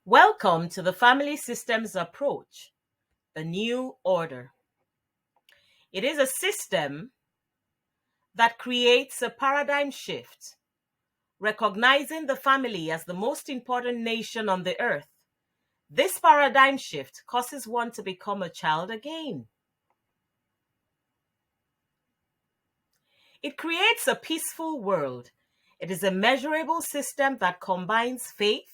Welcome to the Family Systems Approach, a new order. It is a system that creates a paradigm shift, recognizing the family as the most important nation on the earth. This paradigm shift causes one to become a child again. It creates a peaceful world. It is a measurable system that combines faith,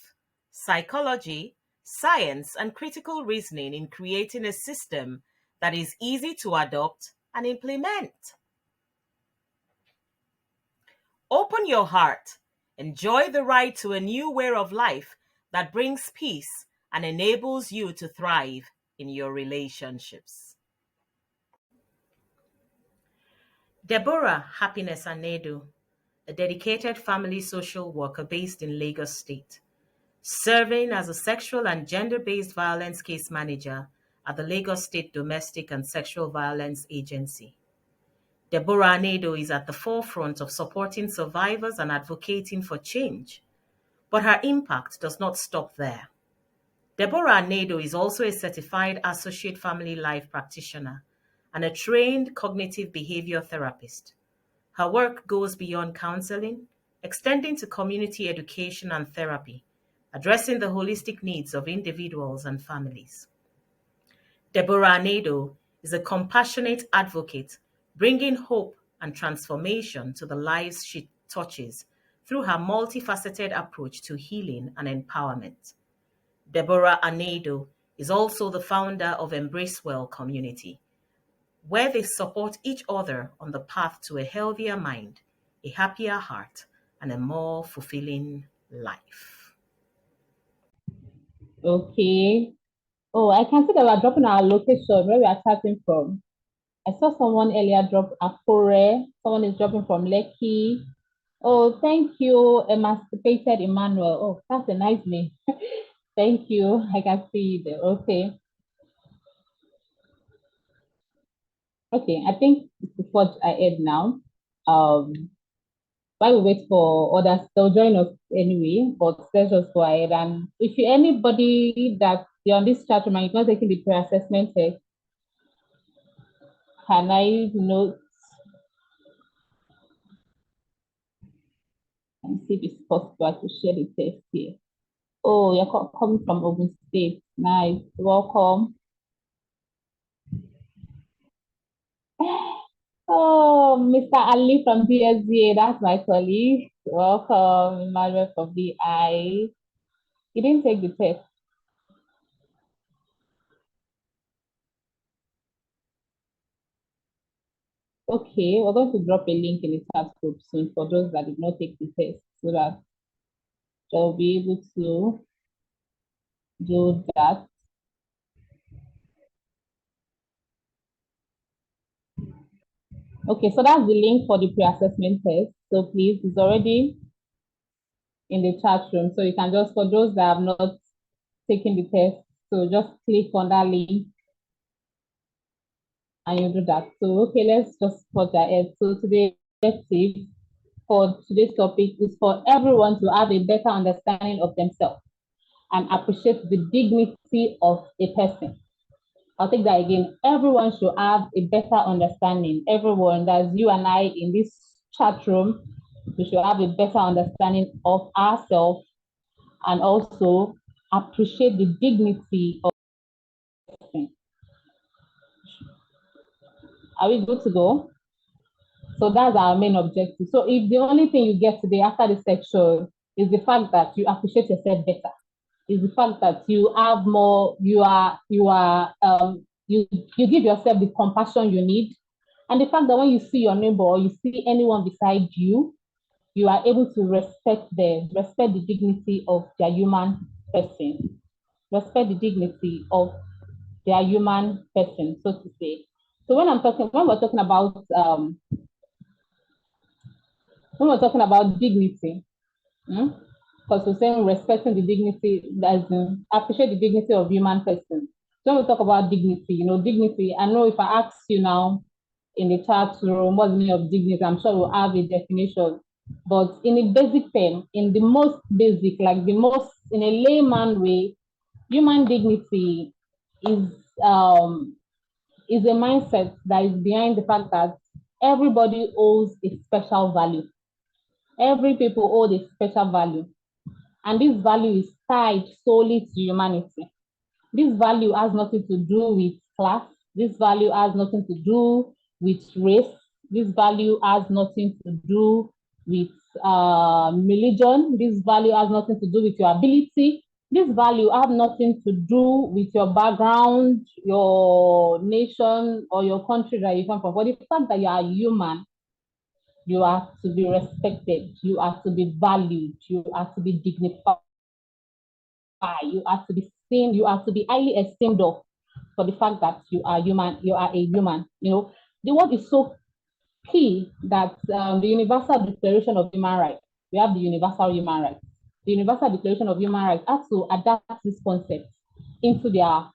psychology, science, and critical reasoning in creating a system that is easy to adopt and implement. Open your heart. Enjoy the ride to a new way of life that brings peace and enables you to thrive in your relationships. Deborah Happiness Anedo, a dedicated family social worker based in Lagos State, serving as a sexual and gender-based violence case manager at the Lagos State Domestic and Sexual Violence Agency. Deborah Anedo is at the forefront of supporting survivors and advocating for change, but her impact does not stop there. Deborah Anedo is also a certified associate family life practitioner and a trained cognitive behavior therapist. Her work goes beyond counseling, extending to community education and therapy, addressing the holistic needs of individuals and families. Deborah Anedo is a compassionate advocate, bringing hope and transformation to the lives she touches through her multifaceted approach to healing and empowerment. Deborah Anedo is also the founder of Embrace Well community, where they support each other on the path to a healthier mind, a happier heart, and a more fulfilling life. Okay. Oh, I can see that we're dropping our location where we are starting from. I saw someone earlier drop Akure. Someone is dropping from Lekki. Oh, thank you, Emancipated Emmanuel. Oh, that's a nice name. Thank you. I can see you there. Okay. Okay, I think it's what I add now. While we wait for others, they'll join us anyway, but let's just go ahead. And if you anybody that you're on this chat room and you're not taking the pre-assessment test, can I note and see if it's possible to share the test here? Oh, you're coming from Ogun State. Nice. Welcome. Oh, Mr. Ali from DSDA, that's my colleague. Welcome, Emmanuel from VI. You didn't take the test. Okay, we're going to drop a link in the chat group soon for those that did not take the test so that they'll be able to do that. Okay, so that's the link for the pre-assessment test. So please, it's already in the chat room. So you can just, for those that have not taken the test, so just click on that link and you do that. So, okay, let's just put that in. So today's tip for today's topic is for everyone to have a better understanding of themselves and appreciate the dignity of a person. I'll take that again. Everyone should have a better understanding. Everyone, that's you and I in this chat room, we should have a better understanding of ourselves and also appreciate the dignity of a person. Are we good to go? So that's our main objective. So if the only thing you get today after the section is the fact that you appreciate yourself better, is the fact that you have more, you give yourself the compassion you need, and the fact that when you see your neighbor or you see anyone beside you, you are able to respect them, respect the dignity of their human person, respect the dignity of their human person, so to say. So when we're talking about dignity, because we're saying respecting the dignity, appreciate the dignity of human person. So when we talk about dignity, dignity, I know if I ask you now in the chat room what's the meaning of dignity, I'm sure we'll have a definition. But in a basic term, in the most basic, like the most in a layman way, human dignity is is a mindset that is behind the fact that everybody owes a special value. Every people hold a special value, and this value is tied solely to humanity. This value has nothing to do with class. This value has nothing to do with race. This value has nothing to do with religion. This value has nothing to do with your ability. This value has nothing to do with your background, your nation, or your country that you come from. But the fact that you are human, you are to be respected, you are to be valued, you are to be dignified, you are to be seen, you are to be highly esteemed of for the fact that you are human, you are a human. You know, the word is so key that the Universal Declaration of Human Rights, we have the Universal Human Rights. The Universal Declaration of Human Rights has to adapt this concept into their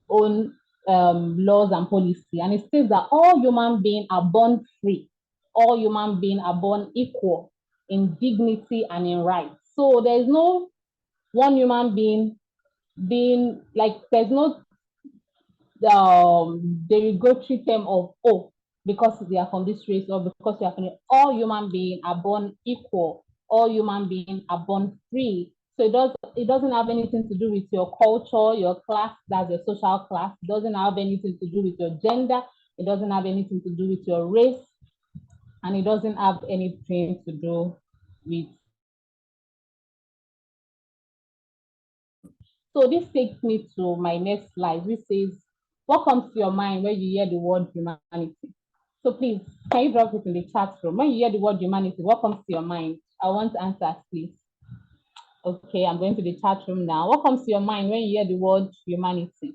own laws and policy. And it says that all human beings are born free. All human beings are born equal in dignity and in rights. So there is no one human being like, there's no derogatory term of, oh, because they are from this race or because they are from, all human beings are born equal. All human beings are born free. So it doesn't have anything to do with your culture, your class, that's your social class. It doesn't have anything to do with your gender. It doesn't have anything to do with your race. And it doesn't have anything to do with. So this takes me to my next slide, which says, what comes to your mind when you hear the word humanity? So please, can you drop it in the chat room? When you hear the word humanity, what comes to your mind? I want answers, please. Okay, I'm going to the chat room now. What comes to your mind when you hear the word humanity?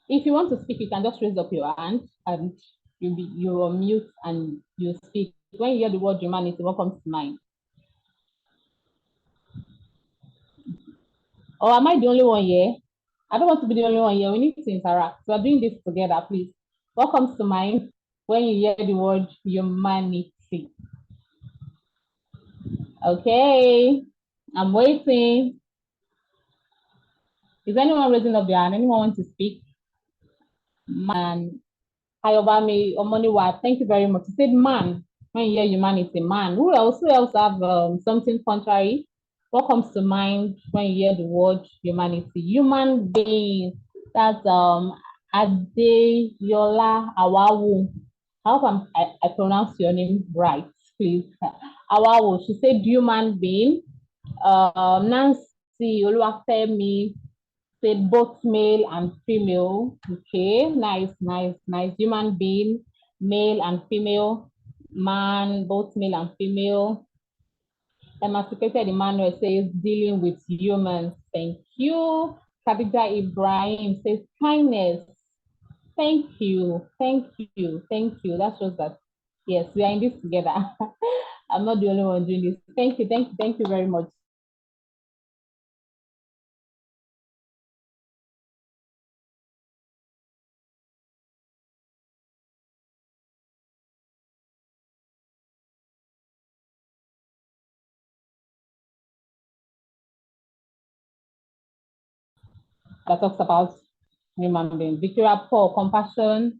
If you want to speak, you can just raise up your hand and you'll mute and you speak. When you hear the word humanity, what comes to mind? Or am I the only one here? I don't want to be the only one here. We need to interact. So we're doing this together, please. What comes to mind when you hear the word humanity? Okay, I'm waiting. Is anyone raising up their hand? Anyone want to speak? Man, Hayobami Omoniwa, thank you very much. You said man, when you hear humanity, man. Who else have something contrary? What comes to mind when you hear the word humanity? Human being. That's Adeyola Awawu. I hope I pronounce your name right, please. Awawu. She said human being. Nancy Oluwafemi said both male and female. Okay, nice. Human being, male and female, man, both male and female. Emancipated Emmanuel says dealing with humans. Thank you. Khadija Ibrahim says kindness. Thank you. That shows that, yes, we are in this together. I'm not the only one doing this. Thank you very much. That talks about human being. Victoria Paul, compassion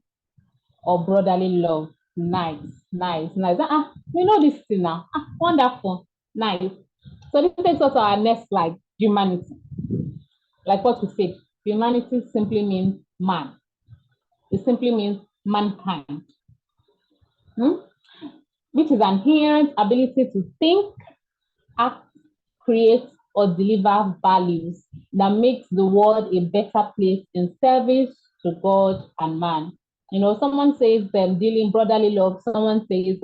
or brotherly love. Nice. We know this thing now. Wonderful. Nice. So this takes us to our next slide, humanity. Like what we said, humanity simply means man. It simply means mankind. Which is an inherent ability to think, act, create, or deliver values that makes the world a better place in service to God and man. You know, someone says dealing brotherly love, someone says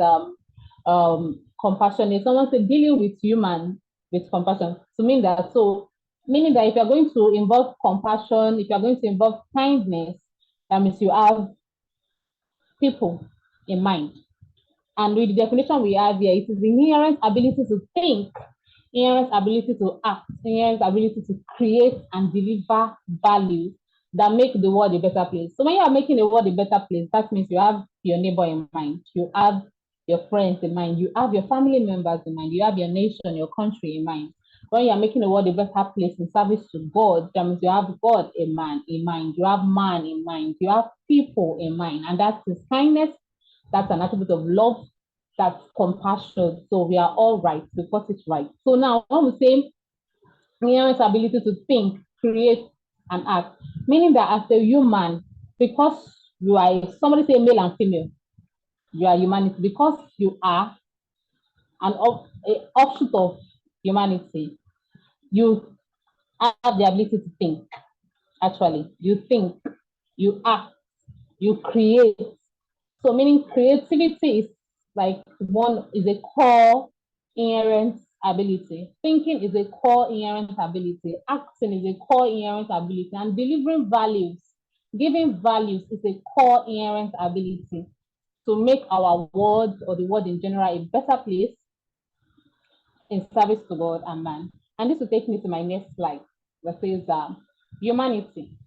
compassionate, someone says dealing with human with compassion. To mean that, so meaning that if you're going to involve compassion, if you're going to involve kindness, that means you have people in mind. And with the definition we have here, it is the inherent ability to think, inherent ability to act, inherent ability to create and deliver value that make the world a better place. So when you are making the world a better place, that means you have your neighbor in mind. You have your friends in mind. You have your family members in mind. You have your nation, your country in mind. When you are making the world a better place in service to God, that means you have God in mind. You have man in mind. You have people in mind, and that is kindness. That's an attribute of love. That's compassion. So we are all right. We got it right. So now when we say inherent ability to think, create, and act, meaning that as a human, because you are somebody say male and female, you are humanity because you are an offshoot of humanity. You have the ability to think. Actually, you think, you act, you create. So, meaning creativity is like one is a core inherent ability. Thinking is a core inherent ability. Acting is a core inherent ability, and delivering values, giving values is a core inherent ability to make our world or the world in general a better place in service to God and man. And this will take me to my next slide that says humanity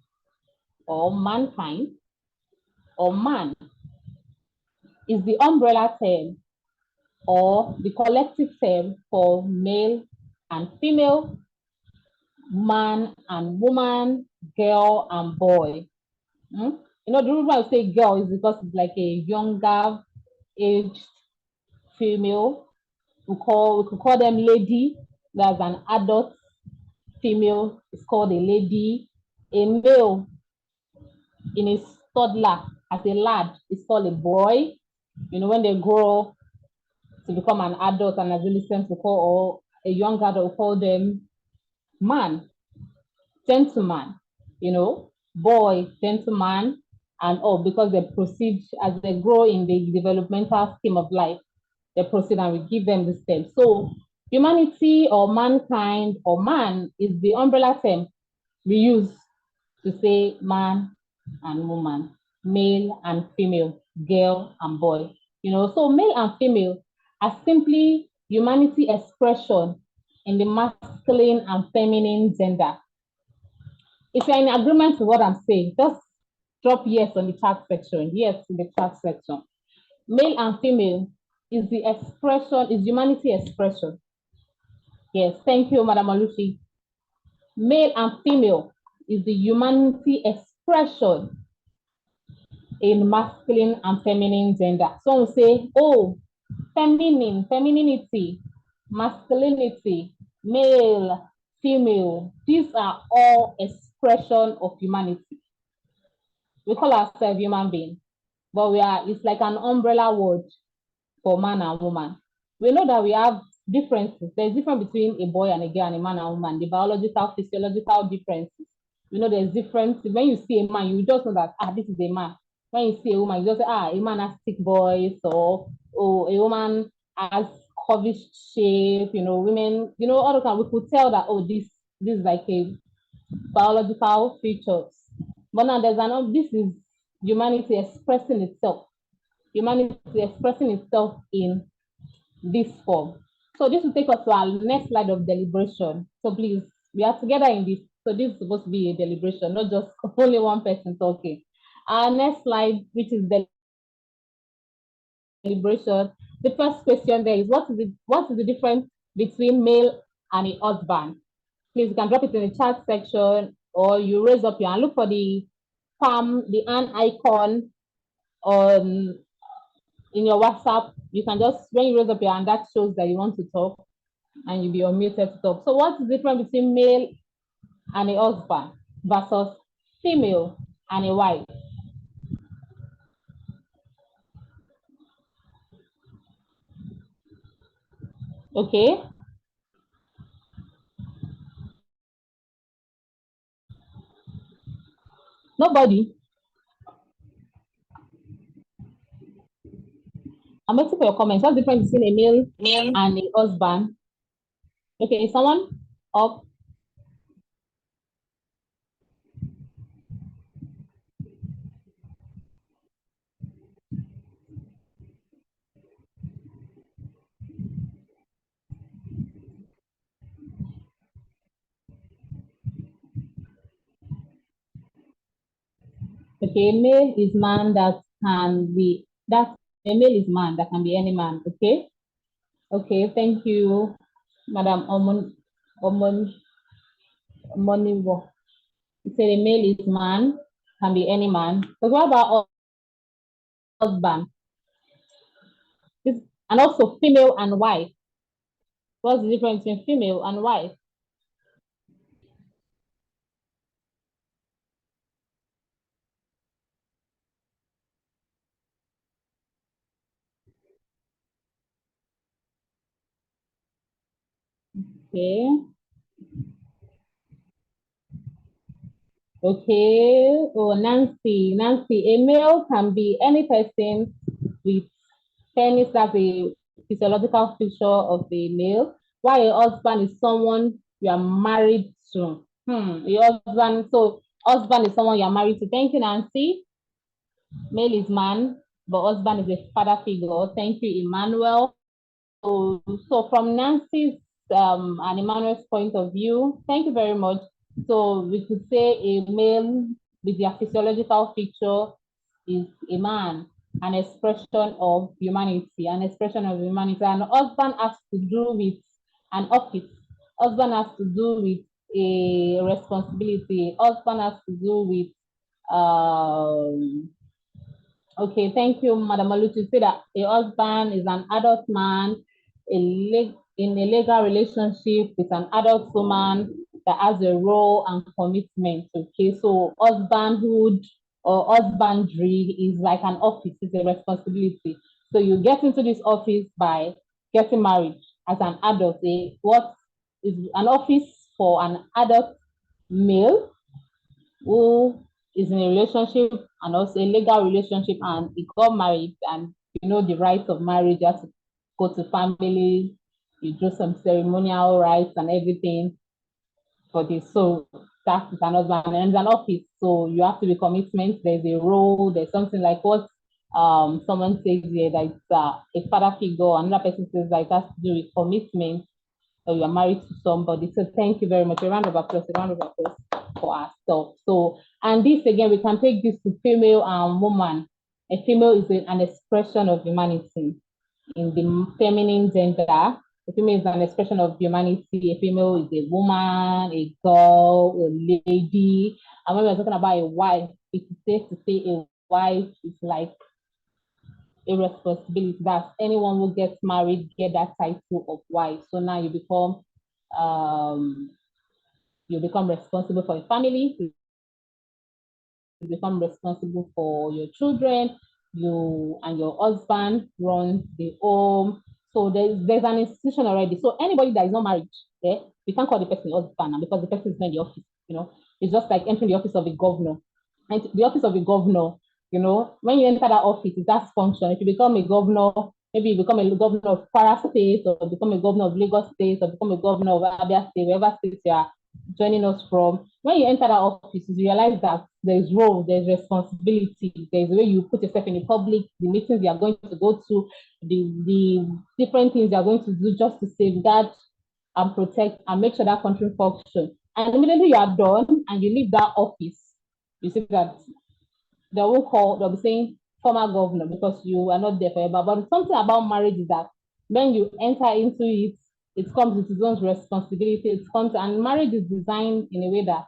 or mankind or man is the umbrella term or the collective term for male and female, man and woman, girl and boy. Hmm? You know, the reason why I say girl is because it's like a younger aged female. We could call them lady. That's an adult female is called a lady. A male in his toddler as a lad is called a boy. You know, when they grow to become an adult and adolescent, we call, or a young adult, we call them man, gentleman, you know, boy, gentleman, and all because they proceed as they grow in the developmental scheme of life, they proceed and we give them this term. So humanity or mankind or man is the umbrella term we use to say man and woman, male and female, girl and boy. You know, so male and female are simply humanity expression in the masculine and feminine gender. If you're in agreement with what I'm saying, just drop yes on the chat section. Yes in the chat section. Male and female is the expression, is humanity expression. Yes, thank you, Madam Alushi. Male and female is the humanity expression in masculine and feminine gender. Some will say, oh, feminine, femininity, masculinity, male, female. These are all expression of humanity. We call ourselves human beings, but it's like an umbrella word for man and woman. We know that we have differences. There's difference between a boy and a girl and a man and a woman, the biological, physiological differences. You know, there's difference. When you see a man, you just know that, this is a man. When you see a woman, you just say, a man has thick voice, or a woman has curvish shape, you know, women, you know, all the time we could tell that, this is like a biological features. But now this is humanity expressing itself. Humanity expressing itself in this form. So this will take us to our next slide of deliberation. So please, we are together in this. So this is supposed to be a deliberation, not just only one person talking. Our next slide, which is deliberation. The first question there is, what is the difference between male and a husband? Please, you can drop it in the chat section, or you raise up your hand. Look for the palm, the hand icon on in your WhatsApp. You can just, when you raise up your hand, that shows that you want to talk, and you'll be unmuted to talk. So what's the difference between male and a husband versus female and a wife? Okay. Nobody. I'm waiting for your comments. What's the difference between a male and a husband? Okay, someone up? Okay, male is man that male is man. That can be any man. Okay. Okay. Thank you, Madam Omoniwo. You said a male is man, can be any man. But what about husband? And also female and wife. What's the difference between female and wife? Okay. Okay. Oh, Nancy. Nancy, a male can be any person with penis, that's a physiological feature of the male, while a husband is someone you are married to. A husband, so husband is someone you are married to. Thank you, Nancy. Male is man, but husband is a father figure. Thank you, Emmanuel. So from Nancy's and Emmanuel's point of view, thank you very much. So we could say a male with their physiological feature is a man, an expression of humanity, an expression of humanity. And husband has to do with an office. Husband has to do with a responsibility. Husband has to do with okay, thank you, Madam Maluti. Say that a husband is an adult man in a legal relationship with an adult woman that has a role and commitment. Okay, so husbandhood or husbandry is like an office, it's a responsibility. So you get into this office by getting married as an adult. What is an office for an adult male who is in a relationship and also a legal relationship and he got married and you know the rights of marriage, you have to go to family, you do some ceremonial rites and everything for this. So that is an husband and it's an office. So you have to be commitment, there's a role, there's something like what someone says here that it's a father figure, another person says that it has to do with commitment or you are married to somebody. So thank you very much. A round of applause, a round of applause for ourselves. So, and this again, we can take this to female and woman. A female is an expression of humanity in the feminine gender. A female is an expression of humanity. A female is a woman, a girl, a lady. And when we're talking about a wife, it's safe to say a wife is like a responsibility. That's anyone who gets married get that title of wife. So now um, you become responsible for your family. You become responsible for your children. You and your husband run the home. So there's an institution already. So anybody that is not married, we can't call the person husband because the person is not in the office. You know, it's just like entering the office of a governor. And the office of a governor, you know, when you enter that office, it has function. If you become a governor, maybe you become a governor of Kwara State or become a governor of Lagos State or become a governor of Abia State, wherever state you are joining us from. When you enter that office, you realize that there's role, there's responsibility, there's the way you put yourself in the public, the meetings you are going to go to, the different things you are going to do just to safeguard and protect and make sure that country functions. And immediately you are done and you leave that office, you see that they will call, they'll be saying former governor because you are not there forever. But something about marriage is that when you enter into it, it comes with its own responsibility. It comes, and marriage is designed in a way that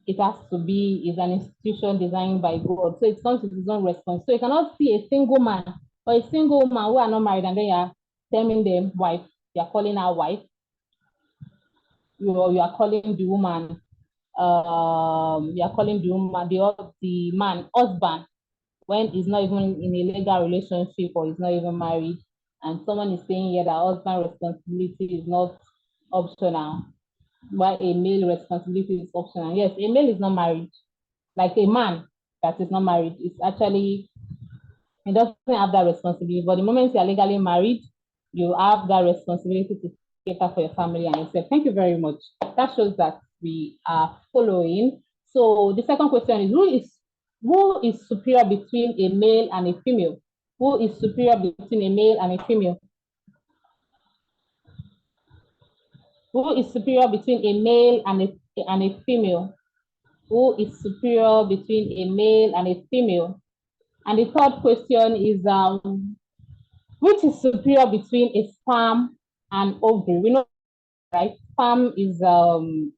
it has to be, is an institution designed by God. So it comes with its own response. So you cannot see a single man or a single woman who are not married and then you are terming them wife. You are calling her wife. You are calling the woman you are calling the man husband when he's not even in a legal relationship or he's not even married. And someone is saying here that husband responsibility is not optional, while a male responsibility is optional. Yes, a male is not married. Like a man that is not married is actually, it doesn't have that responsibility. But the moment you are legally married, you have that responsibility to cater for your family and yourself. Thank you very much. That shows that we are following. So the second question is who is superior between a male and a female? Who is superior between a male and a female? Who is superior between a male and a female? Who is superior between a male and a female? And the third question is Which is superior between a sperm and ovary? We know, right? Sperm is the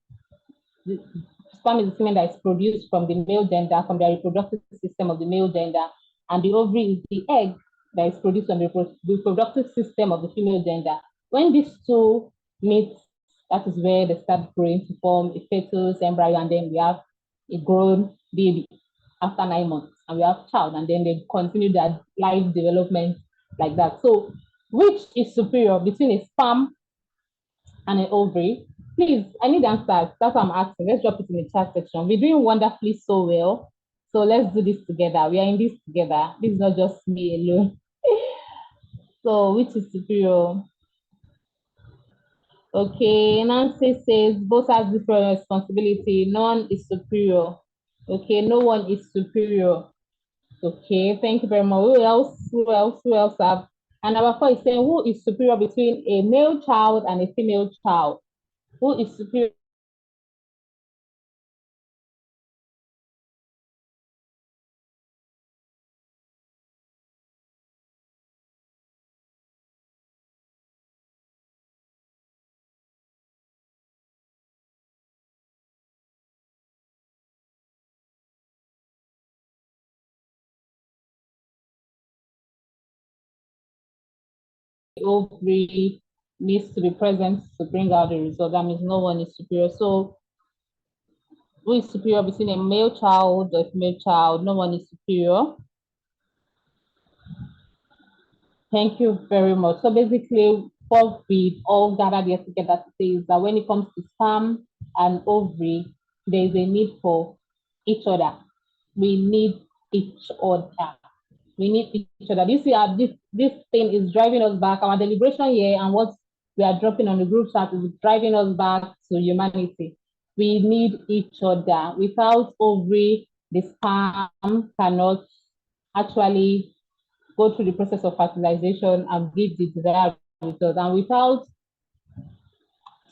semen that is produced from the male gender, from the reproductive system of the male gender, and the ovary is the egg that is produced from the reproductive system of the female gender. When these two meet, that is where they start growing to form a fetus, embryo, and then we have a grown baby after 9 months, and we have child, and then they continue their life development like that. So, which is superior between a sperm and an ovary? Please, I need answers. That's what I'm asking. Let's drop it in the chat section. We're doing wonderfully so well. So let's do this together. We are in this together. This is not just me alone. So which is superior? Okay, Nancy says both have different responsibility. None is superior. Okay, no one is superior. Okay, thank you very much. Who else? Who else? Who else have? And number 4 is saying who is superior between a male child and a female child? Who is superior? Ovary needs to be present to bring out the result. That means no one is superior. So who is superior between a male child or a female child? No one is superior. Thank you very much. So basically, what we all gathered here together to say is that when it comes to sperm and ovary, there is a need for each other. We need each other. We need each other. You see, this thing is driving us back. Our deliberation here and what we are dropping on the group chat is driving us back to humanity. We need each other. Without ovary, the sperm cannot actually go through the process of fertilization and give the desired result. And without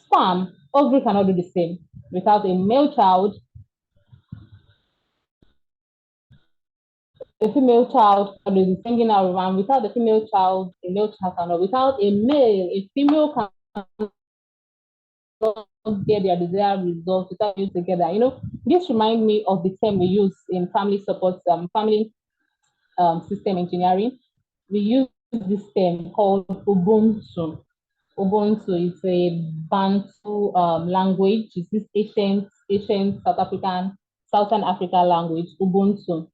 sperm, ovary cannot do the same. Without a male child, a female child cannot do the same out, and without the female child, a male child cannot. Without a male, a female cannot get their desired results without you together. You know, this reminds me of the term we use in family support, family system engineering. We use this term called Ubuntu. Ubuntu is a Bantu language. It's this ancient Southern Africa language, Ubuntu.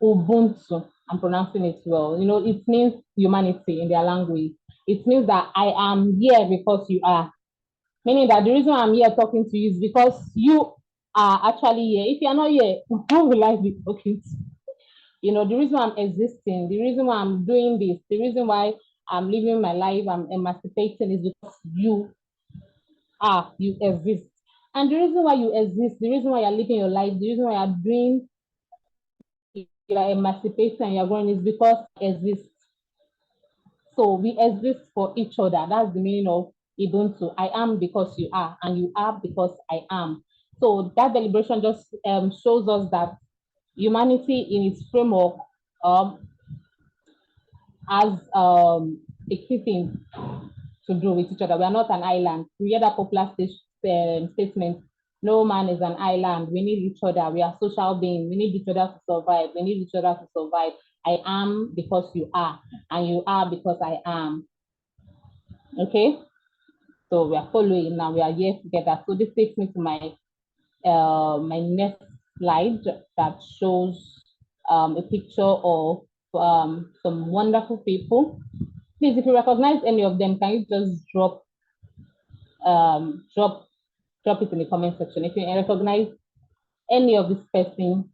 Ubuntu. I'm pronouncing it well. You know, it means humanity in their language. It means that I am here because you are. Meaning that the reason I'm here talking to you is because you are actually here. If you're not here, who will I be talking to? You know, the reason I'm existing, the reason why I'm doing this, the reason why I'm living my life, I'm emancipating is because you exist. And the reason why you exist, the reason why you're living your life, the reason why you're doing, you're emancipating and you're growing is because you exist. So we exist for each other. That's the meaning of Ubuntu. I am because you are, and you are because I am. So that deliberation just shows us that humanity in its framework has a key thing to do with each other. We are not an island. We hear that popular statement, no man is an island. We need each other. We are social beings. We need each other to survive. We need each other to survive. I am because you are, and you are because I am. Okay? So we are following now. We are here together. So this takes me to my my next slide that shows a picture of some wonderful people. Please, if you recognize any of them, can you just drop it in the comment section? If you recognize any of this person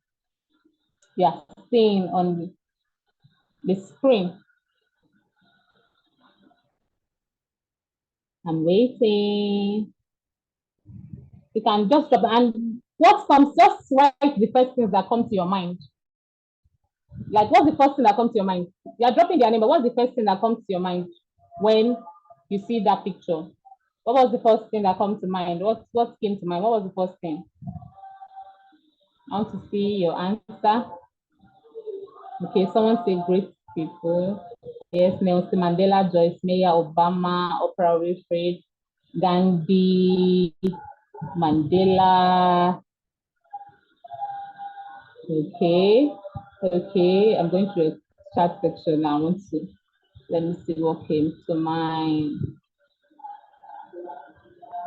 you are seeing on the screen. I'm waiting. You can just drop, and what comes, just write the first things that come to your mind. Like, what's the first thing that comes to your mind? You're dropping their name, but what's the first thing that comes to your mind when you see that picture? What was the first thing that comes to mind? What came to mind? What was the first thing? I want to see your answer. Okay, someone say great people. Yes, Nelson Mandela, Joyce Meyer, Obama, Oprah Winfrey, Gandhi, Mandela. Okay, okay. I'm going to the chat section now. Let me see what came to mind.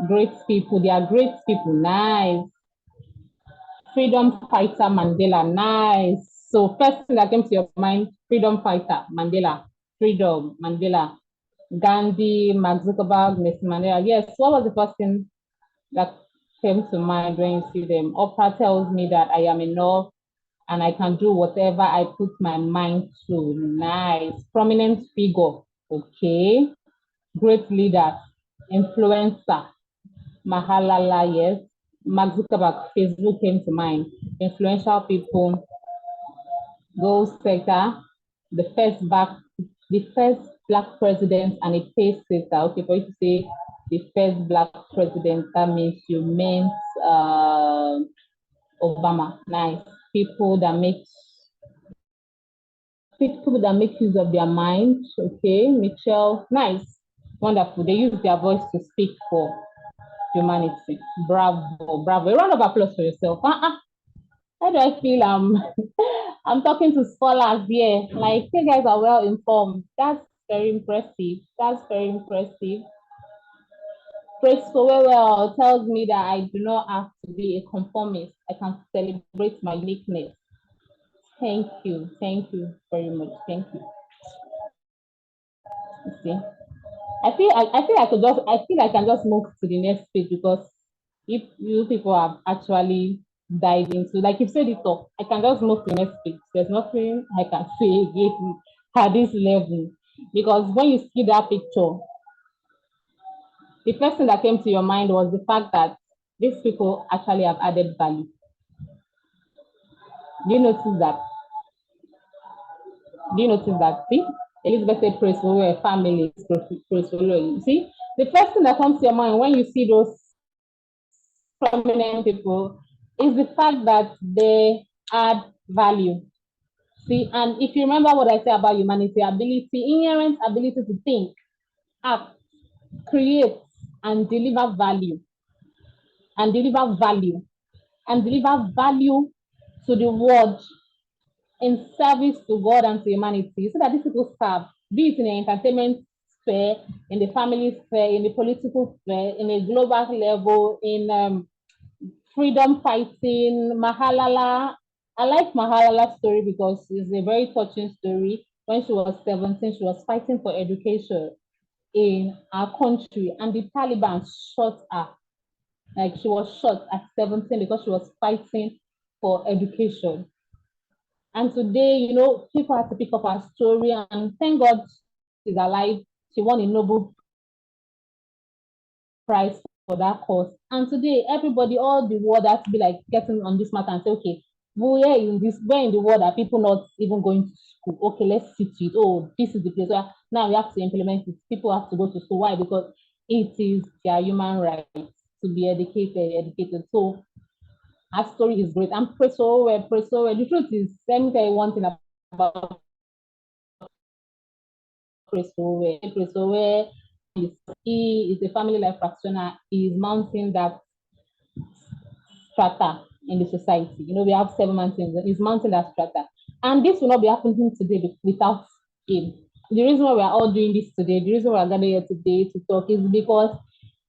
Great people, they are great people. Nice. Freedom fighter Mandela. Nice. So first thing that came to your mind, freedom fighter Mandela. Freedom Mandela. Gandhi, Mark Zuckerberg, Nelson Mandela. Yes. What was the first thing that came to mind when you see them? Oprah tells me that I am enough and I can do whatever I put my mind to. Nice. Prominent figure. Okay. Great leader. Influencer. Mahalala, yes. Mark Zuckerberg, Facebook came to mind. Influential people, gold sector, the first black president and a pace setter. Okay, for you to say the first black president, that means you meant Obama. Nice. People that make use of their mind. Okay, Michelle, nice. Wonderful. They use their voice to speak for humanity. Bravo, bravo. A round of applause for yourself. How do I feel? I'm talking to scholars here. Like, you guys are well informed. That's very impressive. That's very impressive. Praise so well tells me that I do not have to be a conformist. I can celebrate my uniqueness. Thank you. Thank you very much. Thank you. You see, I feel I can just move to the next page because if you people have actually dived into, like you've said it all, I can just move to the next page. There's nothing I can say again at this level. Because when you see that picture, the first thing that came to your mind was the fact that these people actually have added value. Do you notice that? Do you notice that? See, Elizabeth said praise for your family, praise for you. See, the first thing that comes to your mind when you see those prominent people is the fact that they add value. See, and if you remember what I said about humanity, inherent ability to think, act, create, and deliver value, and deliver value, and deliver value to the world in service to God and to humanity, so that these people serve, be it in the entertainment sphere, in the family sphere, in the political sphere, in a global level, in freedom fighting, Mahalala. I like Mahalala's story because it's a very touching story. When she was 17, she was fighting for education in our country, and the Taliban shot her. Like, she was shot at 17 because she was fighting for education. And today, people have to pick up her story, and thank God she's alive. She won a Nobel Prize for that cause. And today, everybody, all the world has to be like getting on this matter and say, okay, where in the world are people not even going to school? Okay, let's sit it. Oh, this is the place where now we have to implement it. People have to go to school. Why? Because it is their human right to be educated. So our story is great. And pray so well, pray so well. The truth is, let me tell you one thing about pray so well. Pray so well. He is a family life practitioner. He is mounting that strata in the society. We have 7 mountains. He's mounting that strata. And this will not be happening today without him. The reason why we are all doing this today, the reason why we're gathered here today to talk is because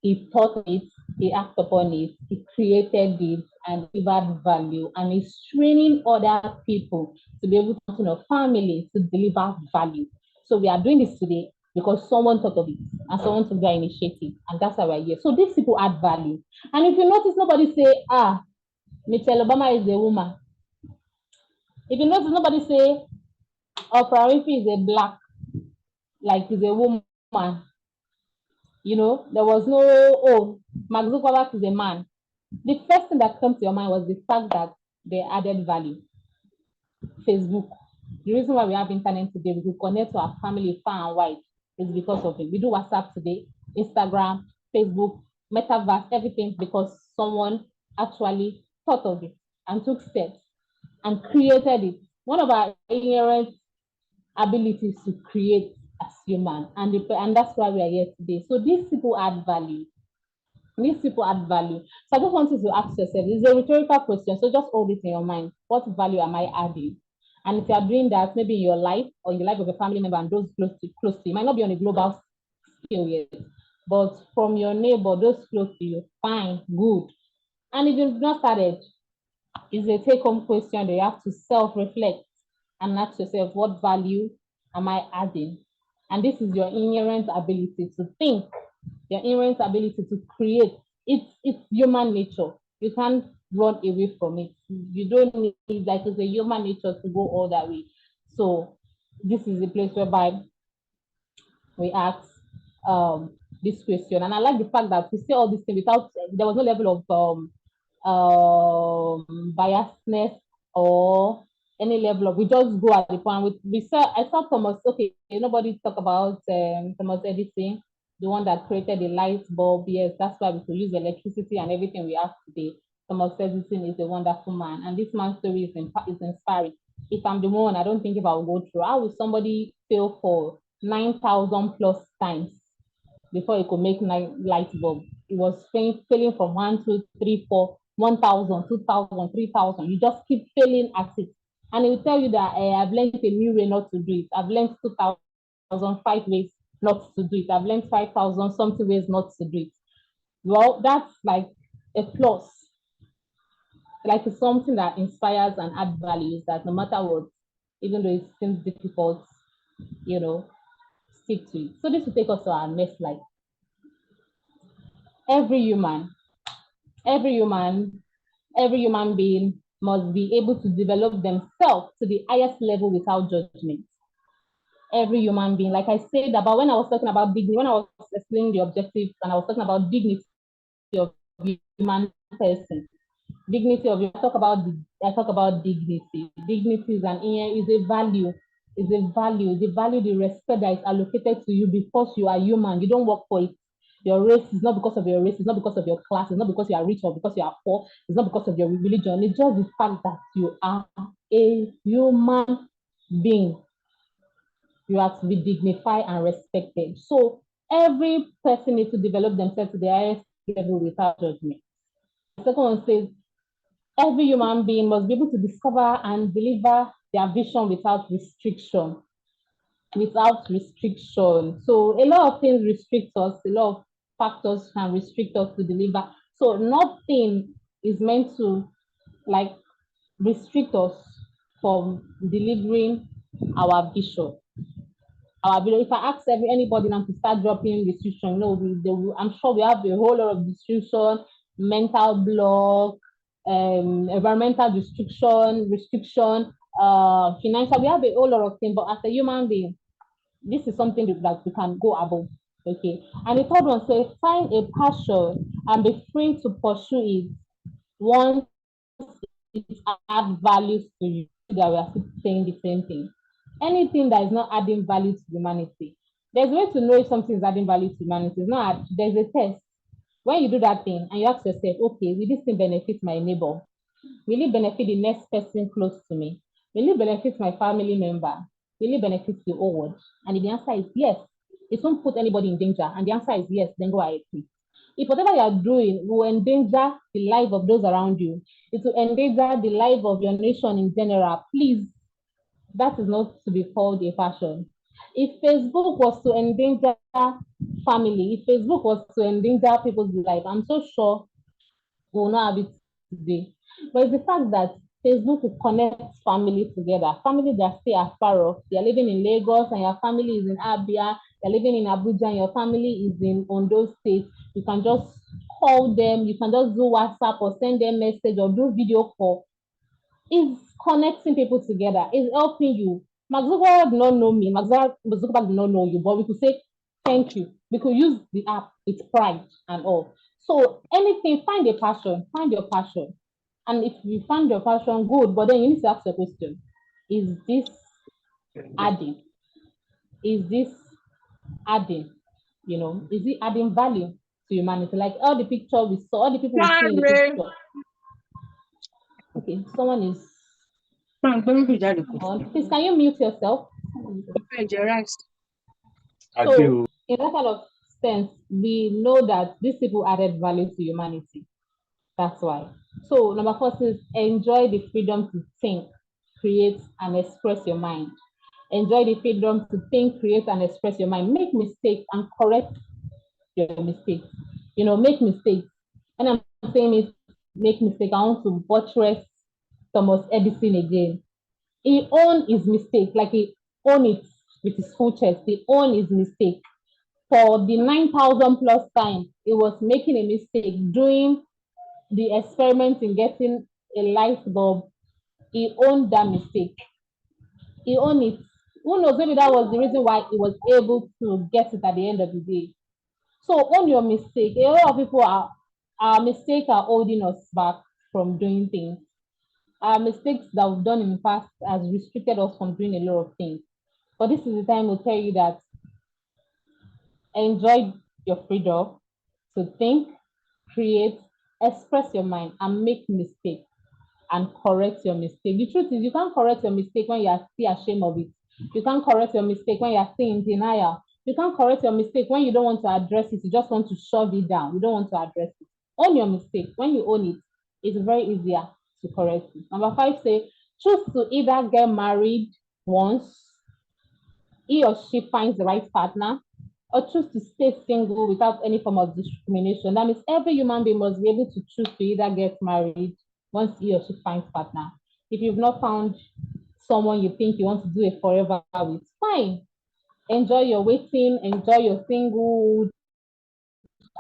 he thought it, he acted upon it, he created it and delivered value, and he's training other people to be able to, family to deliver value. So we are doing this today because someone thought of it and someone took that initiative, and that's why we're here. So these people add value. And if you notice, nobody say, Michelle Obama is a woman. If you notice, nobody say, Oprah Winfrey is a black, like is a woman. There was no, Mark Zuckerberg is a man. The first thing that came to your mind was the fact that they added value. Facebook. The reason why we have internet today, we can connect to our family far and wide, is because of it. We do WhatsApp today, Instagram, Facebook, Metaverse, everything, because someone actually thought of it and took steps and created it. One of our inherent abilities to create as human, and that's why we are here today. So these people add value. These people add value. So I just want you to ask yourself, it's a rhetorical question, so just hold it in your mind. What value am I adding? And if you are doing that, maybe in your life or in the life of a family member and those close to you, might not be on a global scale yet, but from your neighbor, those close to you, fine, good. And if you've not started, it's a take-home question that you have to self-reflect and ask yourself, what value am I adding? And this is your inherent ability to think, your inherent ability to create. It's human nature. You can't run away from it. You don't need, like it's a human nature to go all that way. So this is the place whereby we ask this question. And I like the fact that we say all these things without, there was no level of biasness or any level of, we just go at the point. I saw Thomas, okay, nobody talk about Thomas Edison, the one that created the light bulb. Yes, that's why we could use electricity and everything we have today. Thomas Edison is a wonderful man, and this man's story is inspiring. If I'm the one, I don't think if I will go through. How will somebody fail for 9,000 plus times before he could make light bulb? It was failing from 1, 2, 3, 4, 1,000, 2,000, 3,000. You just keep failing at it. And it will tell you that I've learned a new way not to do it. I've learned 2,005 ways not to do it. I've learned 5,000 something ways not to do it. Well, that's like a plus. Like it's something that inspires and adds values that no matter what, even though it seems difficult, stick to it. So this will take us to our next slide. Every human, every human, every human being must be able to develop themselves to the highest level without judgment. Every human being, like I said about when I was talking about dignity, when I was explaining the objectives and I was talking about dignity of human person, dignity of, I talk about dignity. Dignity is a value, the value, the respect that is allocated to you because you are human. You don't work for it. Your race is not because of your race, it's not because of your class, it's not because you are rich or because you are poor, it's not because of your religion. It's just the fact that you are a human being. You have to be dignified and respected. So every person needs to develop themselves to the highest level without judgment. The second one says, every human being must be able to discover and deliver their vision without restriction. Without restriction. So a lot of things restrict us, a lot of factors can restrict us to deliver. So nothing is meant to like restrict us from delivering our vision. If I ask anybody now to start dropping restriction, I'm sure we have a whole lot of restriction, mental block, environmental restriction, financial. We have a whole lot of things, but as a human being, this is something that we can go above. Okay. And the third one says, find a passion and be free to pursue it once it adds values to you. That we are still saying the same thing. Anything that is not adding value to humanity. There's a way to know if something is adding value to humanity. It's not, there's a test. When you do that thing and you ask yourself, okay, will this thing benefit my neighbor? Will it benefit the next person close to me? Will it benefit my family member? Will it benefit the whole world? And if the answer is yes, it won't put anybody in danger. And the answer is yes, then go ahead, please. If whatever you are doing will endanger the life of those around you, it will endanger the life of your nation in general, please, that is not to be called a passion. If Facebook was to endanger family, if Facebook was to endanger people's life, I'm so sure we will not have it today. But it's the fact that Facebook will connect family together, family that stay afar off. You're living in Lagos and your family is in Abia, you're living in Abuja and your family is in Ondo State. You can just call them, you can just do WhatsApp or send them message or do video call. It's connecting people together, it's helping you. Mark Zuckerberg did not know me, Mark Zuckerberg did not know you, but we could say thank you. We could use the app with pride and all. So anything, find a passion, find your passion. And if you find your passion, good, but then you need to ask the question, is this adding? Is this adding? Is it adding value to humanity? Like all the picture we saw, all the people we see in the picture. Okay, someone is on. Please, can you mute yourself? So, in that kind of sense, we know that these people added value to humanity. That's why. So, number four says enjoy the freedom to think, create, and express your mind. Enjoy the freedom to think, create, and express your mind. Make mistakes and correct your mistakes. Make mistakes. And I'm saying it, make mistake. I want to buttress Thomas Edison again. He owned his mistake, like he owned it with his full chest. He owned his mistake. For the 9,000 plus times he was making a mistake, doing the experiment in getting a light bulb, he owned that mistake. He owned it. Who knows, maybe that was the reason why he was able to get it at the end of the day. So own your mistake. A lot of people our mistakes are holding us back from doing things. Our mistakes that we've done in the past has restricted us from doing a lot of things. But this is the time to tell you that enjoy your freedom to think, create, express your mind, and make mistakes and correct your mistake. The truth is, you can't correct your mistake when you are still ashamed of it. You can't correct your mistake when you are still in denial. You can't correct your mistake when you don't want to address it. You just want to shove it down. You don't want to address it. Own your mistake. When you own it, it's very easier to correct it. Number five, say choose to either get married once he or she finds the right partner, or choose to stay single without any form of discrimination. That means every human being must be able to choose to either get married once he or she finds partner. If you've not found someone you think you want to do it forever with, fine. Enjoy your waiting, enjoy your singlehood,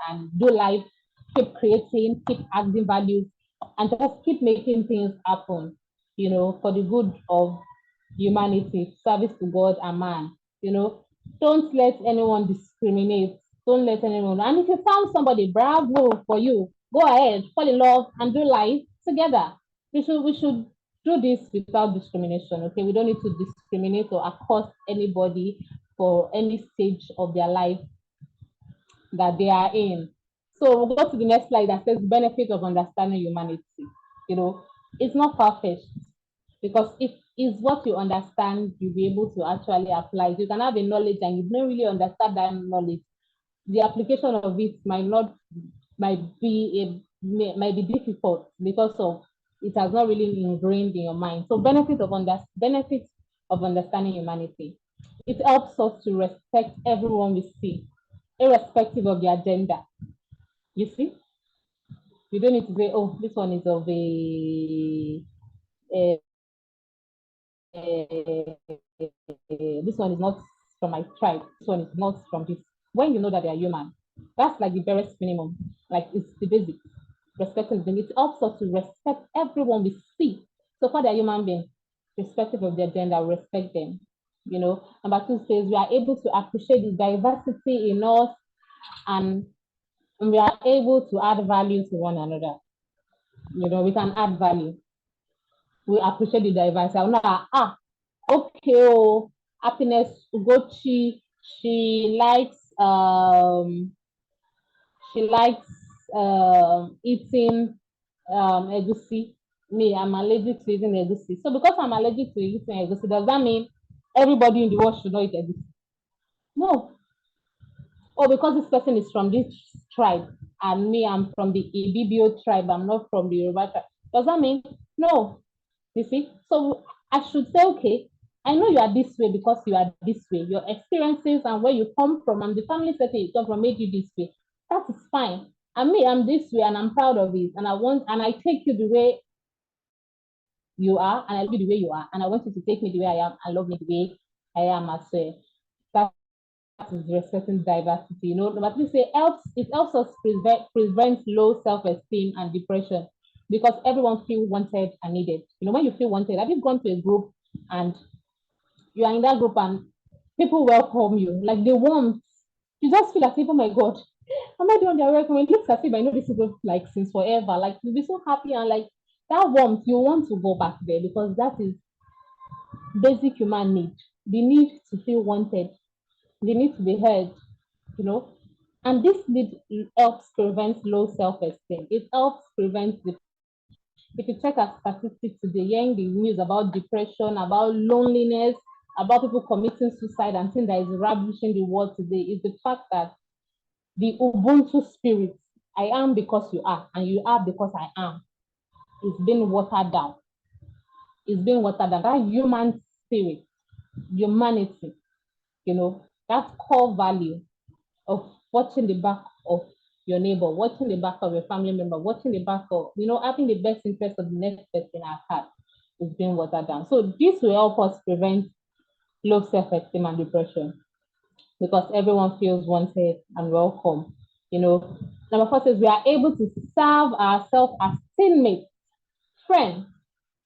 and do life, keep creating, keep adding value, and just keep making things happen, for the good of humanity, service to God and man. Don't let anyone discriminate. Don't let anyone. And if you found somebody, bravo for you. Go ahead, fall in love, and do life together. We should do this without discrimination. Okay, we don't need to discriminate or accost anybody for any stage of their life that they are in. So we'll go to the next slide that says benefit of understanding humanity. It's not perfect because if it's what you understand, you'll be able to actually apply. You can have a knowledge and you don't really understand that knowledge. The application of it might be difficult because of it has not really ingrained in your mind. So benefits of understanding humanity. It helps us to respect everyone we see, irrespective of their gender. You see, you don't need to say, "Oh, this one is of a this one is not from my tribe. This one is not from this." When you know that they are human, that's like the barest minimum. Like it's the basic. Respecting them, it helps us to respect everyone we see. So for they're human beings, irrespective of their gender, respect them. Number two says we are able to appreciate the diversity in us, and we are able to add value to one another. We can add value. We appreciate the diversity. I'm not, okay, oh, happiness, Ugochi, she likes eating egusi. Me, I'm allergic to eating egusi. So because I'm allergic to eating egusi, does that mean everybody in the world should not eat egusi? No. Oh, because this person is from this tribe and me, I'm from the Ibibio tribe, I'm not from the Yoruba tribe. Does that mean? No. You see? So I should say, okay, I know you are this way because you are this way. Your experiences and where you come from and the family setting you come from made you this way. That is fine. And me, I'm this way and I'm proud of it. And I take you the way you are and I love you the way you are. And I want you to take me the way I am and love me the way I am as well. That is respecting diversity. Number three, it helps us prevent low self-esteem and depression because everyone feels wanted and needed. When you feel wanted, have you gone to a group and you are in that group and people welcome you, like they want, you just feel like, oh my God, am I doing their welcome? It looks as if I know this people like since forever. Like you'll be so happy and like that warmth, you want to go back there because that is basic human need. The need to feel wanted, the need to be heard, and this need helps prevent low self-esteem. It helps prevent if you check our statistics today, hearing the news about depression, about loneliness, about people committing suicide and things that is ravishing the world today is the fact that the Ubuntu spirit, I am because you are, and you are because I am, is being watered down. It's being watered down. That human spirit, humanity, that core value of watching the back of your neighbor, watching the back of your family member, watching the back of, having the best interest of the next person at heart is being watered down. So this will help us prevent low self-esteem and depression because everyone feels wanted and welcome. Number 4 says we are able to serve ourselves as teammates, friends,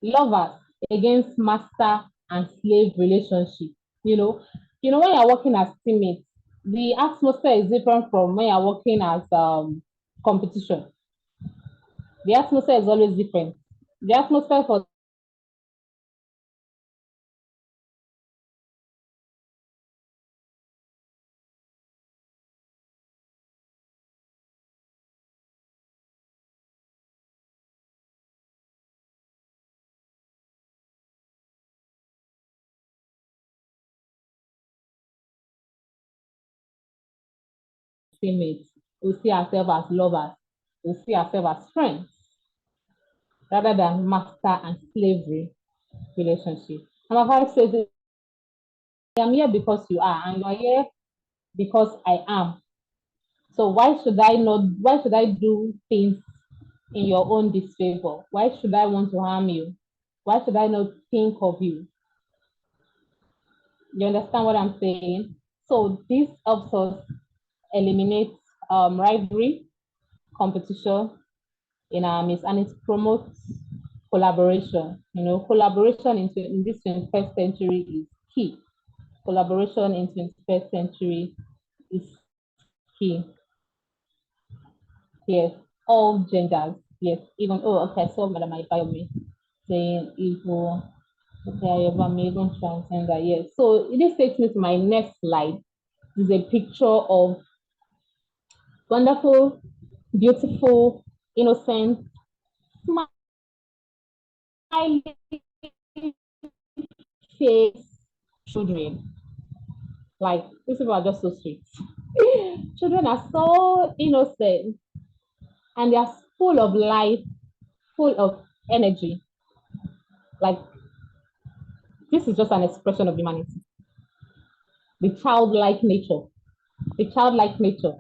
lovers against master and slave relationship. When you're working as teammates, the atmosphere is different from when you're working as competition. The atmosphere is always different. The atmosphere for teammates, we see ourselves as lovers, we see ourselves as friends, rather than master and slavery relationship. Number 5 says, I am here because you are, and you are here because I am. So why should I do things in your own disfavor? Why should I want to harm you? Why should I not think of you? You understand what I'm saying? So this helps us eliminate rivalry, competition in our midst, and it promotes collaboration. Collaboration in this 21st century is key. Collaboration in 21st century is key. Yes, all genders. Yes, even okay. So Madam Ibayomi saying evil. Okay, even transgender. Yes. So this takes me to my next slide. This is a picture of wonderful, beautiful, innocent, smiling face children. Like these people are just so sweet. Children are so innocent and they are full of life, full of energy. Like this is just an expression of humanity. The childlike nature,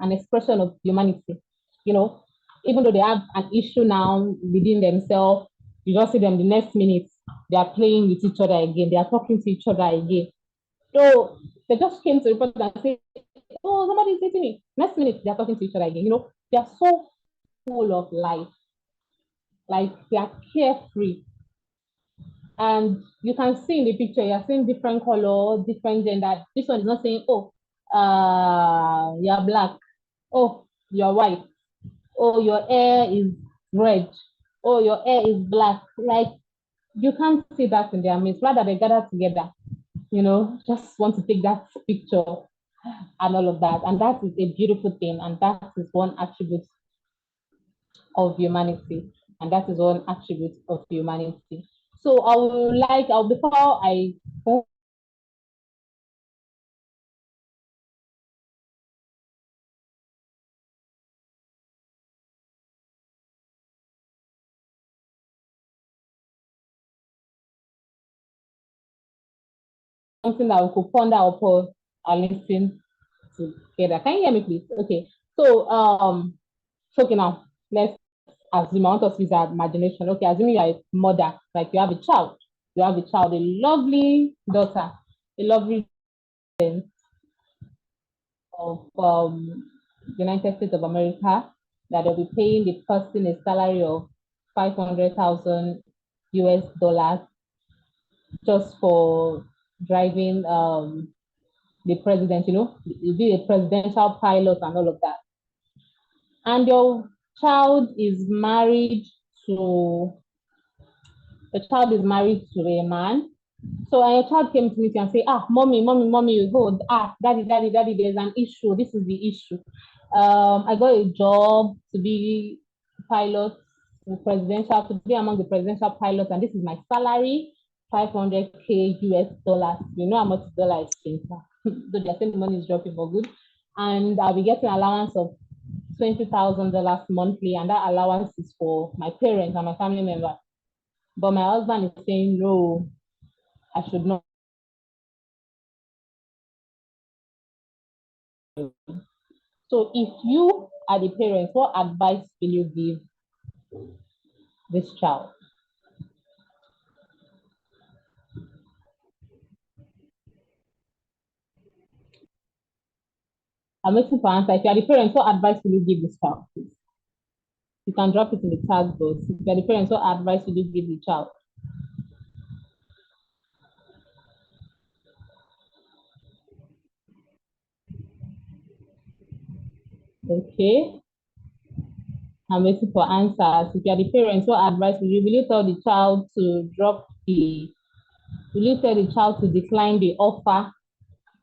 an expression of humanity. You know, even though they have an issue now within themselves, you just see them the next minute, they are playing with each other again, they are talking to each other again. So they just came to report and say, oh, somebody is hitting me. Next minute, they are talking to each other again. They are so full of life, like they are carefree. And you can see in the picture, you're seeing different color, different gender. This one is not saying, oh, you're black. Oh, you're white. Oh, your hair is red. Oh, your hair is black. Like you can't see that in their midst. Rather, they gather together, just want to take that picture and all of that. And that is a beautiful thing. And that is one attribute of humanity. And that is one attribute of humanity. So I would like, before I something that we could ponder upon and listen together. Can you hear me, please? Okay. So, okay, now let's assume I want us to use our imagination. Okay, assuming you are a mother, like you have a child, a lovely daughter, a lovely of United States of America, that they'll be paying the person a salary of 500,000 US dollars just for driving the president, you'll be a presidential pilot and all of that. And your child is married to the child is married to a man. So a child came to me and say, mommy, you go, daddy, there's an issue. This is the issue. I got a job to be pilot, to be among the presidential pilots, and this is my salary. 500K US dollars. You know how much dollar is changed. So they're saying the money is dropping for good. And I'll be getting allowance of $20,000 monthly, and that allowance is for my parents and my family members. But my husband is saying, no, I should not. So if you are the parents, what advice will you give this child? I'm waiting for answer. If you are the parents, what advice will you give this child, please? You can drop it in the chat box. If you are the parents, what advice will you give the child? Okay. I'm waiting for answers. If you are the parents, what advice will you tell the child to will you tell the child to decline the offer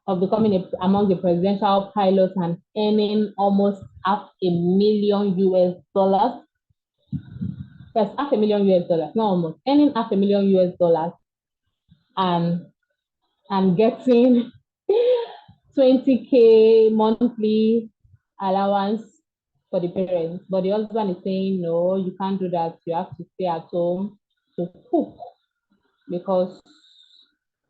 of becoming among the presidential pilots and earning almost $500,000 US? Yes, $500,000 US, not almost. Earning $500,000 US and getting 20K monthly allowance for the parents. But the husband is saying, no, you can't do that. You have to stay at home to cook because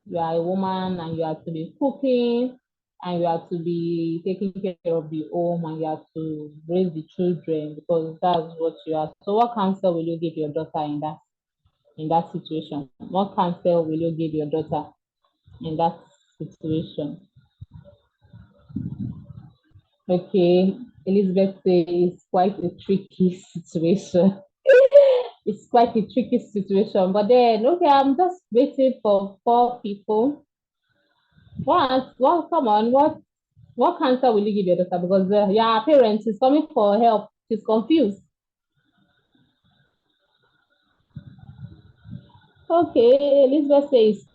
you are a woman and you have to be cooking and you have to be taking care of the home and you have to raise the children because that's what you are. So what counsel will you give your daughter in that situation? What counsel will you give your daughter in that situation? Okay, Elizabeth says it's quite a tricky situation. It's quite a tricky situation, but then okay, I'm just waiting for 4 people. Come on, what cancer will you give your daughter? Because your parents is coming for help. She's confused. Okay, Elizabeth says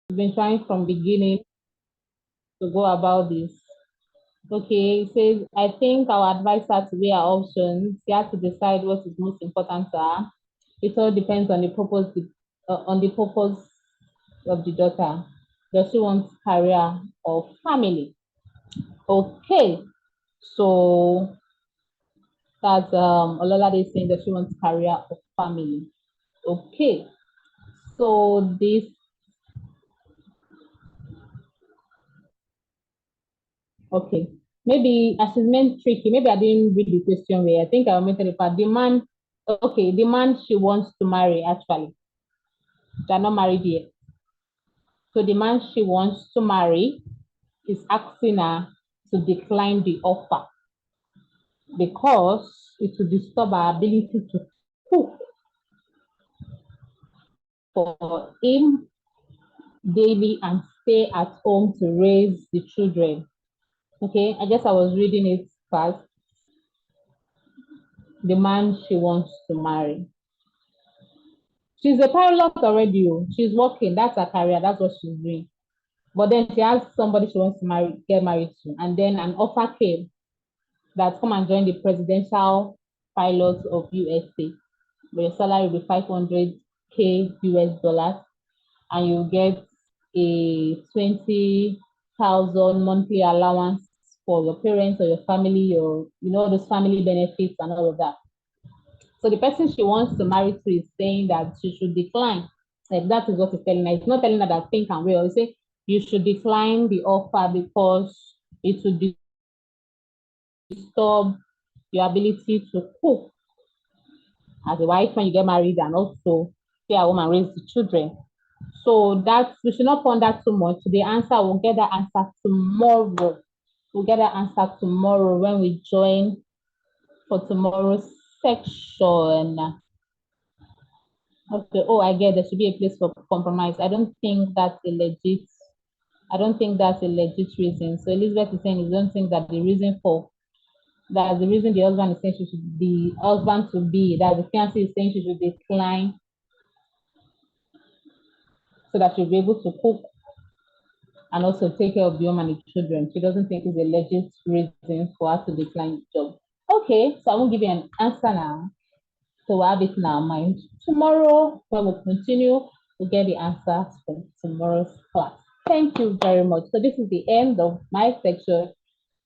she's been trying from beginning to go about this. Okay, it says I think our advice has to weigh our options. She has to decide what is most important to her. It all depends on the purpose of the daughter. Does she want career or family? Okay, so that's Ololade saying that she wants career or family. Okay, so this okay. Maybe as she's meant tricky, maybe I didn't read the question where I think I omitted it, but the man, okay, the man she wants to marry actually. They're not married yet. So the man she wants to marry is asking her to decline the offer because it will disturb her ability to cook for him daily and stay at home to raise the children. Okay, I guess I was reading it fast. The man she wants to marry. She's a pilot already. She's working. That's her career. That's what she's doing. But then she has somebody she wants to get married to. And then an offer came that come and join the presidential pilots of USA. But your salary will be 500K US dollars. And you get a 20,000 monthly allowance for your parents or your family, or those family benefits and all of that. So the person she wants to marry to is saying that she should decline. Like that is what he's telling her. It's not telling her that think and will. He's saying you should decline the offer because it would disturb your ability to cook as a wife when you get married and also stay at home and raise the children. So that we should not ponder too much. The answer, we'll get that answer tomorrow. We'll get that answer tomorrow when we join for tomorrow's section. Okay. Oh, I get there should be a place for compromise. I don't think that's a legit. I don't think that's a legit reason. So Elizabeth is saying you don't think that the reason for that the reason the husband is saying she should the husband to be that the fiancé is saying she should decline so that she'll be able to cook and also take care of the home and the children. She doesn't think it's a legit reason for her to decline the job. Okay, so I won't give you an answer now. So we'll have it in our mind. Tomorrow, when we continue, we'll get the answers from tomorrow's class. Thank you very much. So this is the end of my section.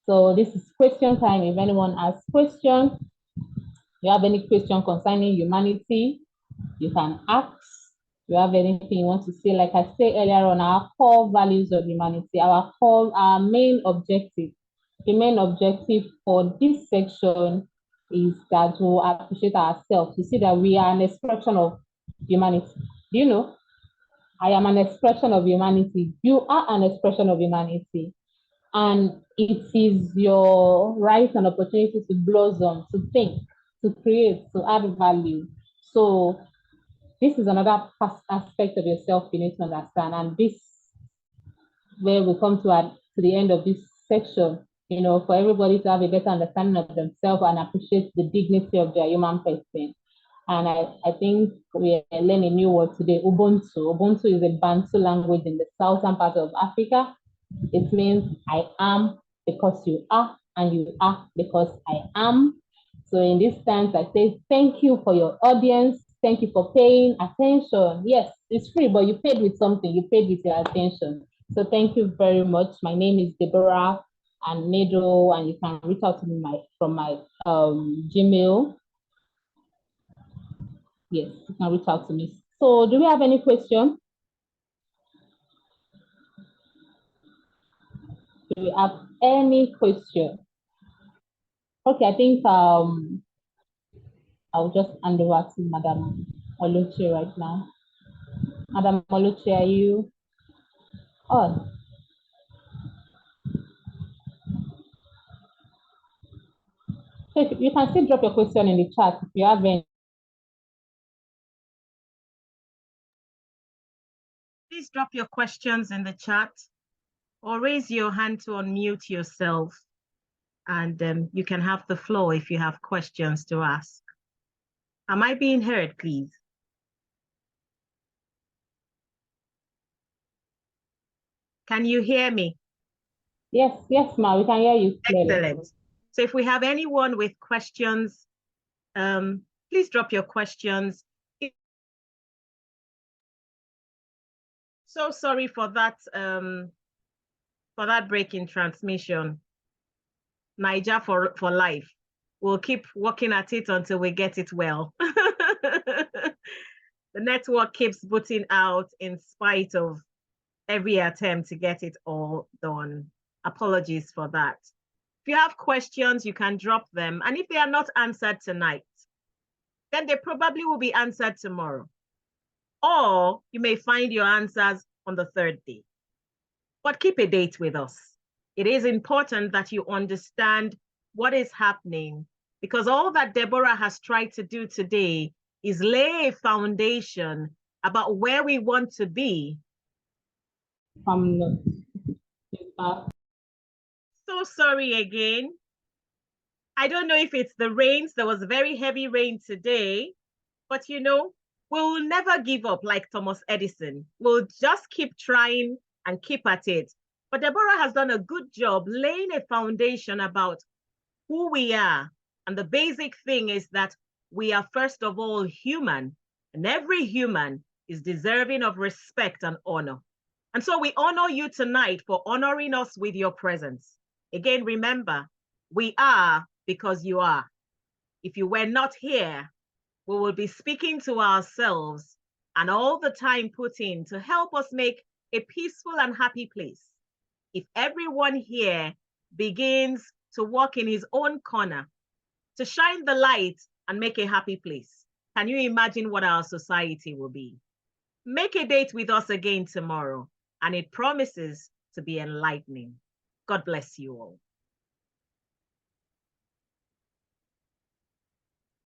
So this is question time. If anyone has questions, you have any question concerning humanity, you can ask. You have anything you want to say? Like I said earlier on, our core values of humanity, our main objective. The main objective for this section is that we appreciate ourselves. You see that we are an expression of humanity. Do you know? I am an expression of humanity. You are an expression of humanity. And it is your right and opportunity to blossom, to think, to create, to add value. So this is another aspect of yourself you need to understand. And this where we come to the end of this section, for everybody to have a better understanding of themselves and appreciate the dignity of their human person. And I think we learned a new word today, Ubuntu. Ubuntu is a Bantu language in the southern part of Africa. It means I am because you are, and you are because I am. So in this sense, I say thank you for your audience. Thank you for paying attention. Yes, it's free, but you paid with something. You paid with your attention. So thank you very much. My name is Deborah Anedo, and you can reach out to me from my Gmail. Yes, you can reach out to me. So do we have any question? Do we have any question? Okay, I think I'll just hand over to Madam Oluchi right now. Madam Oluchi, are you on? So you can still drop your question in the chat if you have any. Please drop your questions in the chat or raise your hand to unmute yourself, and you can have the floor if you have questions to ask. Am I being heard, please? Can you hear me? Yes, ma, we can hear you clearly. Excellent. So if we have anyone with questions, please drop your questions. So sorry for that break in transmission. Niger for life. We'll keep working at it until we get it well. The network keeps booting out in spite of every attempt to get it all done. Apologies for that. If you have questions, you can drop them. And if they are not answered tonight, then they probably will be answered tomorrow. Or you may find your answers on the third day. But keep a date with us. It is important that you understand what is happening, because all that Deborah has tried to do today is lay a foundation about where we want to be. So sorry again. I don't know if it's the rains. There was very heavy rain today, but we'll never give up like Thomas Edison. We'll just keep trying and keep at it. But Deborah has done a good job laying a foundation about who we are. And the basic thing is that we are first of all human, and every human is deserving of respect and honor. And so we honor you tonight for honoring us with your presence. Again, remember, we are because you are. If you were not here, we will be speaking to ourselves and all the time put in to help us make a peaceful and happy place. If everyone here begins to walk in his own corner, to shine the light and make a happy place, can you imagine what our society will be? Make a date with us again tomorrow, and it promises to be enlightening. God bless you all.